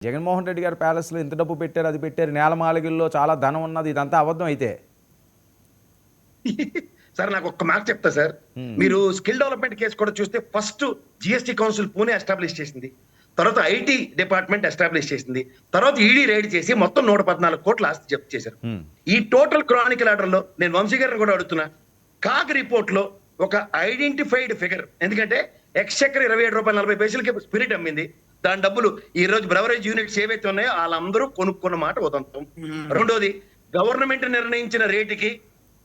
జగన్మోహన్ రెడ్డి గారి ప్యాలెస్లో ఇంత డబ్బు పెట్టారు, అది పెట్టారు, నేలమాళిగల్లో చాలా ధనం ఉన్నది, ఇదంతా అబద్ధం అయితే. సార్ నాకు ఒక్క మాట చెప్తా సార్. మీరు స్కిల్ డెవలప్మెంట్ కేసు కూడా చూస్తే first GST council Pune establish చేసింది, తర్వాత ఐటీ డిపార్ట్మెంట్ ఎస్టాబ్లిష్ చేసింది, తర్వాత ఈడీ రైడ్ చేసి మొత్తం 114 కోట్ల ఆస్తి జప్తు చేశారు. ఈ టోటల్ క్రానికల్ ఆర్డర్ లో నేను వంశీ గారిని కూడా అడుగుతున్నా, కాగ్ రిపోర్ట్ లో ఒక ఐడెంటిఫైడ్ ఫిగర్, ఎందుకంటే ఎక్స్చెక్కర్ 27 రూపాయల 40 పైసలకి స్పిరిట్ అమ్మింది, దాని డబ్బులు ఈ రోజు బ్రవరేజ్ యూనిట్స్ ఏవైతే ఉన్నాయో వాళ్ళందరూ కొనుక్కున్న మాట ఉదంతం. రెండోది, గవర్నమెంట్ నిర్ణయించిన రేటుకి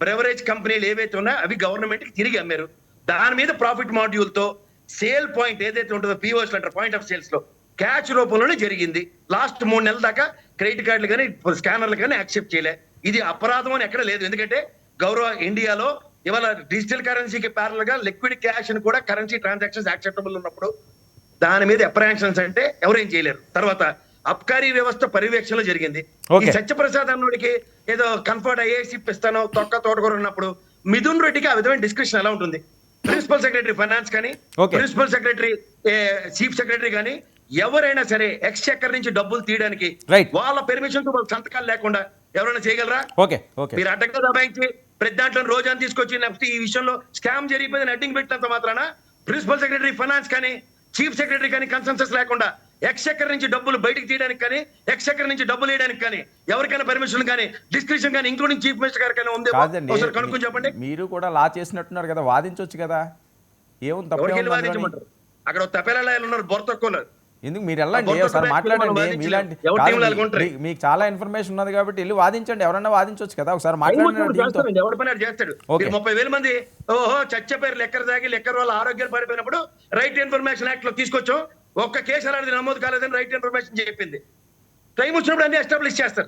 బ్రెవరేజ్ కంపెనీలు ఏవైతే ఉన్నాయో అవి గవర్నమెంట్ కి తిరిగి అమ్మారు. దాని మీద ప్రాఫిట్ మాడ్యూల్ తో సేల్ పాయింట్ ఏదైతే ఉంటుందో పిఓఎస్ అంటారు, పాయింట్ ఆఫ్ సేల్స్ లో క్యాష్ రూపంలోనే జరిగింది. లాస్ట్ 3 నెలల దాకా క్రెడిట్ కార్డులు కానీ స్కానర్లు కానీ యాక్సెప్ట్ చేయలే. ఇది అపరాధం అని ఎక్కడ లేదు, ఎందుకంటే గౌరవ ఇండియాలో ఇవాళ డిజిటల్ కరెన్సీకి ప్యారల్ గా లిక్విడ్ క్యాష్ అని కూడా కరెన్సీ ట్రాన్సాక్షన్స్ యాక్సెప్టబుల్ ఉన్నప్పుడు దాని మీద అప్రహెన్షన్స్ అంటే ఎవరేం చేయలేరు. తర్వాత అబ్కారీ వ్యవస్థ పర్యవేక్షణలో జరిగింది. ఈ సత్యప్రసాద్ అన్నుడికి ఏదో కన్ఫర్ట్ ఐఏఎస్ ఇప్పిస్తానో తొక్క తోటకూర ఉన్నప్పుడు మిథున్ రెడ్డికి ఆ విధమైన డిస్కషన్ ఎలా ఉంటుంది? ప్రిన్సిపల్ సెక్రటరీ ఫైనాన్స్ కానీ ప్రిన్సిపల్ సెక్రటరీ చీఫ్ సెక్రటరీ కానీ ఎవరైనా సరే ఎక్స్చెక్కర్ నుంచి డబ్బులు తీయడానికి వాళ్ళ పెర్మిషన్ తో సంతకాలు లేకుండా ఎవరైనా చేయగలరా? మీరు అడ్డంగా దబాయించి ప్రతి దాంట్లో రోజాన్ని తీసుకొచ్చి ఈ విషయంలో స్కామ్ జరిగిపోయిందని అడ్డింగ్ పెట్టినంత మాత్రాన ప్రిన్సిపల్ సెక్రటరీ ఫైనాన్స్ కానీ చీఫ్ సెక్రటరీ కానీ కన్సెన్సస్ లేకుండా ఎక్స్చెక్కర్ నుంచి డబ్బులు బయటకు తీయడానికి కానీ ఎక్స్చెక్కర్ నుంచి డబ్బులు వేయడానికి కానీ ఎవరికైనా పర్మిషన్ కానీ డిస్క్రిప్షన్ కానీ ఇంక్లూడింగ్ చీఫ్ మినిస్టర్ గారికైనా ఉంది? కనుక్కొని చెప్పండి. మీరు కూడా లా చేసినట్టున్నారు కదా, వాదించవచ్చు కదా, ఏముంది? వాదించమంటారు? అక్కడ తపేలాయలు ఉన్నారు, బొర తక్కువ. ఎందుకు మీరు వెళ్ళండి, ఒకసారి మాట్లాడండి. మీలాంటి మీకు చాలా ఇన్ఫర్మేషన్ ఉన్నది కాబట్టి వెళ్ళి వాదించండి, ఎవరన్నా వాదించవచ్చు కదా, ఒకసారి మాట్లాడండి. ఎవరి పని చేస్తాడు. 30,000 మంది ఓహో చచ్చిపోయారు లెక్కర్ తాగి లెక్కర్ వాళ్ళ ఆరోగ్యాలు పడిపోయినప్పుడు రైట్ ఇన్ఫర్మేషన్ యాక్ట్ లో తీసుకొచ్చాం, ఒక్క కేసు అలాంటిది నమోదు కాలేదని రైట్ ఇన్ఫర్మేషన్ చెప్పింది. టైం వచ్చినప్పుడు అన్ని ఎస్టాబ్లిష్ చేస్తారు.